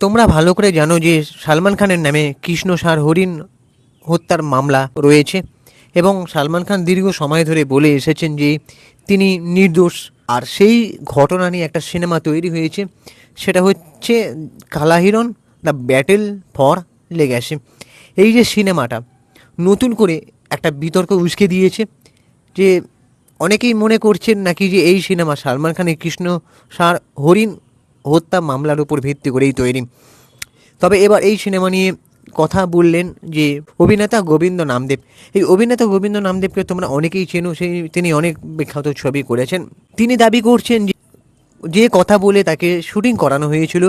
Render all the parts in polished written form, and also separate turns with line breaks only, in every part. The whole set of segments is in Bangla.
তোমরা ভালো করে জানো যে সালমান খানের নামে কৃষ্ণসার হরিণ হত্যার মামলা রয়েছে এবং সালমান খান দীর্ঘ সময় ধরে বলে এসেছেন যে তিনি নির্দোষ। আর সেই ঘটনা নিয়ে একটা সিনেমা তৈরি হয়েছে, সেটা হচ্ছে কালা হিরণ দ্য ব্যাটেল ফর লেগ্যাসি। এই যে সিনেমাটা নতুন করে একটা বিতর্ক উস্কে দিয়েছে, যে অনেকেই মনে করছেন নাকি যে এই সিনেমা সালমান খানের কৃষ্ণসার হরিণ হত্যা মামলার উপর ভিত্তি করেই তৈরি। তবে এবার এই সিনেমা নিয়ে কথা বললেন যে অভিনেতা গোবিন্দ নামদেব। এই অভিনেতা গোবিন্দ নামদেবকে তোমরা অনেকেই চেনো, তিনি অনেক বিখ্যাত ছবি করেছেন। তিনি দাবি করছেন যে কথা বলে তাকে শুটিং করানো হয়েছিল,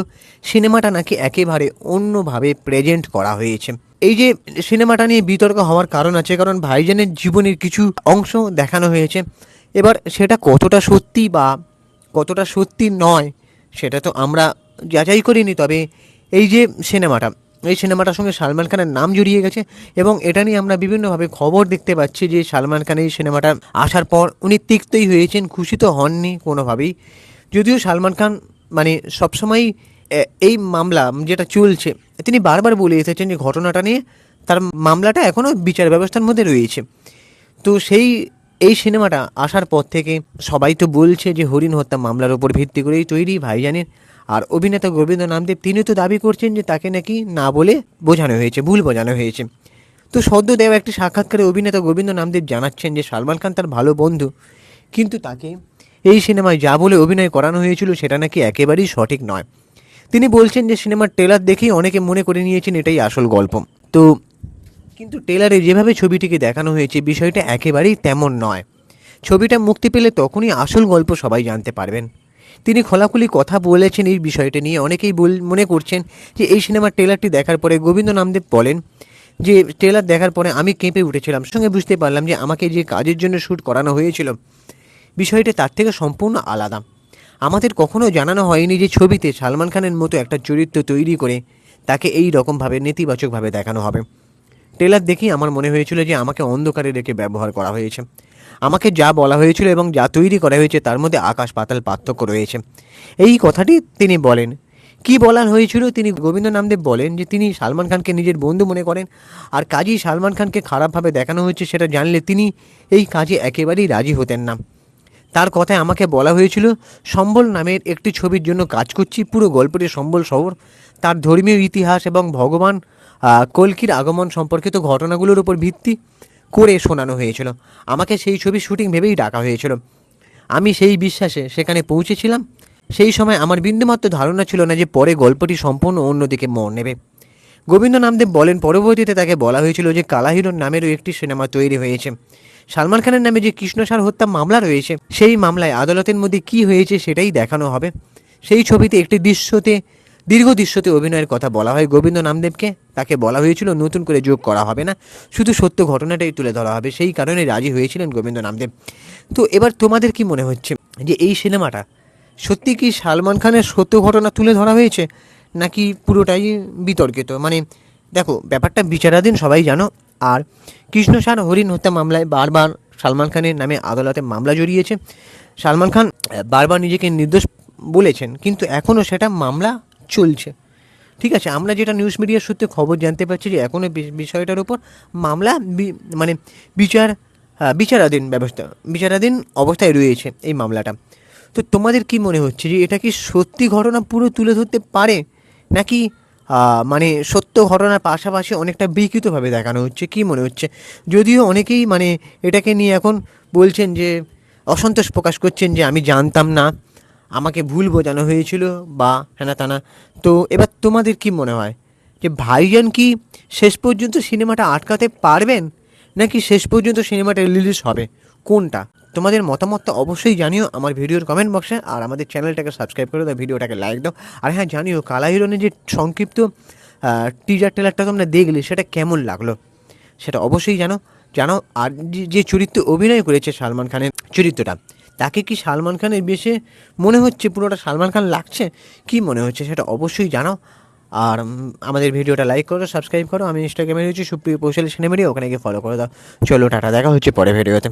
সিনেমাটা নাকি একেবারে অন্যভাবে প্রেজেন্ট করা হয়েছে। এই যে সিনেমাটা নিয়ে বিতর্ক হওয়ার কারণ আছে, কারণ ভাইজানের জীবনের কিছু অংশ দেখানো হয়েছে। এবার সেটা কতটা সত্যি বা কতটা সত্যি নয় সেটা তো আমরা যাচাই করিনি। তবে এই যে এই সিনেমাটার সঙ্গে সালমান খানের নাম জড়িয়ে গেছে এবং এটা নিয়ে আমরা বিভিন্নভাবে খবর দেখতে পাচ্ছি যে সালমান খান এই সিনেমাটা আসার পর উনি তিক্তই হয়েছেন, খুশি তো হননি কোনোভাবেই। যদিও সালমান খান মানে সবসময় এই মামলা যেটা চলছে, তিনি বারবার বলে এসেছেন যে ঘটনাটা নিয়ে তার মামলাটা এখনও বিচার ব্যবস্থার মধ্যে রয়েছে। তো এই সিনেমাটা আসার পর থেকে সবাই তো বলছে যে হরিণ হত্যা মামলার উপর ভিত্তি করেই তৈরি ভাইজানের। আর অভিনেতা গোবিন্দ নামদেব তিনি তো দাবি করছেন যে তাকে নাকি না বলে বোঝানো হয়েছে, ভুল বোঝানো হয়েছে। তো সদ্য দেওয়া একটি সাক্ষাৎকারে অভিনেতা গোবিন্দ নামদেব জানাচ্ছেন যে সালমান খান তার ভালো বন্ধু, কিন্তু তাকে এই সিনেমায় যা বলে অভিনয় করানো হয়েছিল সেটা নাকি একেবারেই সঠিক নয়। তিনি বলছেন যে সিনেমার ট্রেলার দেখেই অনেকে মনে করে নিয়েছেন এটাই আসল গল্প। তো কিন্তু ট্রেলারে যেভাবে ছবিটিকে দেখানো হয়েছে বিষয়টা একেবারেই তেমন নয়। ছবিটা মুক্তি পেলে তখনই আসল গল্প সবাই জানতে পারবেন। তিনি খোলাখুলি কথা বলেছেন এই বিষয়টা নিয়ে। অনেকেই মনে করছেন যে এই সিনেমার ট্রেলারটি দেখার পরে গোবিন্দ নামদেব বলেন যে ট্রেলার দেখার পরে আমি কেঁপে উঠেছিলাম, সঙ্গে বুঝতে পারলাম যে আমাকে যে কাজের জন্য শ্যুট করানো হয়েছিল বিষয়টা তার থেকে সম্পূর্ণ আলাদা। আমাদের কখনো জানানো হয়নি যে ছবিতে সালমান খানের মতো একটা চরিত্র তৈরি করে তাকে এই রকমভাবে নেতিবাচকভাবে দেখানো হবে। ট্রেলার দেখেই আমার মনে হয়েছিল যে আমাকে অন্ধকারে রেখে ব্যবহার করা হয়েছে। আমাকে যা বলা হয়েছিল এবং যা তৈরি করা হয়েছে তার মধ্যে আকাশ পাতাল পার্থক্য রয়েছে। এই কথাটি তিনি বলেন। কি বলার হয়েছিল, তিনি গোবিন্দ নামদেব বলেন যে তিনি সালমান খানকে নিজের বন্ধু মনে করেন, আর কাজেই সালমান খানকে খারাপভাবে দেখানো হয়েছে সেটা জানলে তিনি এই কাজে একেবারেই রাজি হতেন না। তার কথায় আমাকে বলা হয়েছিল সম্বল নামের একটি ছবির জন্য কাজ করছি, পুরো গল্পটি সম্বল শহর, তার ধর্মীয় ইতিহাস এবং ভগবান কল্কির আগমন সম্পর্কিত ঘটনাগুলোর উপর ভিত্তি করে শোনানো হয়েছিল। আমাকে সেই ছবির শুটিং ভেবেই ডাকা হয়েছিল। আমি সেই বিশ্বাসে সেখানে পৌঁছেছিলাম। সেই সময় আমার বিন্দুমাত্র ধারণা ছিল না যে পরে গল্পটি সম্পূর্ণ অন্যদিকে মোড় নেবে। গোবিন্দ নামদেব বলেন পরবর্তীতে তাকে বলা হয়েছিল যে কালা হিরণ নামেরও একটি সিনেমা তৈরি হয়েছে। সালমান খানের নামে যে কৃষ্ণসার হত্যা মামলা রয়েছে সেই মামলায় আদালতের মধ্যে কি হয়েছে সেটাই দেখানো হবে। সেই ছবিতে একটি দীর্ঘ দৃশ্যতে অভিনয়ের কথা বলা হয় গোবিন্দ নামদেবকে। তাকে বলা হয়েছিল নতুন করে যোগ করা হবে না, শুধু সত্য ঘটনাটাই তুলে ধরা হবে। সেই কারণে রাজি হয়েছিলেন গোবিন্দ নামদেব। তো এবার তোমাদের কি মনে হচ্ছে যে এই সিনেমাটা সত্যি কি সালমান খানের সত্য ঘটনা তুলে ধরা হয়েছে নাকি পুরোটাই বিতর্কিত? মানে দেখো, ব্যাপারটা বিচারাধীন, সবাই জানো। আর কৃষ্ণসার হরিণ হত্যা মামলায় বারবার সালমান খানের নামে আদালতে মামলা জড়িয়েছে। সালমান খান বারবার নিজেকে নির্দোষ বলেছেন, কিন্তু এখনও সেটা মামলা চলছে। ঠিক আছে, আমরা যেটা নিউজ মিডিয়ার সূত্রে খবর জানতে পারছি যে এখনও বিষয়টার উপর মামলা মানে বিচারাধীন অবস্থায় রয়েছে এই মামলাটা। তো তোমাদের কি মনে হচ্ছে যে এটা কি সত্যি ঘটনা পুরো তুলে ধরতে পারে, নাকি মানে সত্য ঘটনার পাশাপাশি অনেকটা বিকৃতভাবে দেখানো হচ্ছে? কি মনে হচ্ছে? যদিও অনেকেই মানে এটাকে নিয়ে এখন বলছেন যে অসন্তোষ প্রকাশ করছেন যে আমি জানতাম না, আমাকে ভুল বোঝানো হয়েছিল বা হ্যানা তানা। তো এবার তোমাদের কি মনে হয় যে ভাইজান কি শেষ পর্যন্ত সিনেমাটা আটকাতে পারবেন, নাকি শেষ পর্যন্ত সিনেমাটা রিলিজ হবে? কোনটা? তোমাদের মতামতটা অবশ্যই জানিও আমার ভিডিওর কমেন্ট বক্সে। আর আমাদের চ্যানেলটাকে সাবস্ক্রাইব করে দাও, ভিডিওটাকে লাইক দাও। আর হ্যাঁ, জানিও কালা হিরণের যে সংক্ষিপ্ত টিজার ট্রেলারটা তোমরা দেখলে সেটা কেমন লাগলো সেটা অবশ্যই জানো। আর যে চরিত্র অভিনয় করেছে সালমান খানের চরিত্রটা, তাকে কি সালমান খানের বেশে মনে হচ্ছে, পুরোটা সালমান খান লাগছে, কি মনে হচ্ছে সেটা অবশ্যই জানাও। আর আমাদের ভিডিওটা লাইক করো, সাবস্ক্রাইব করো। আমি ইনস্টাগ্রামে রয়েছি সুপ্রিয় কৌশলী সিনেমেডি, ওখানে গিয়ে ফলো করে দাও। চলো টাটা, দেখা হচ্ছে পরে ভিডিওতে।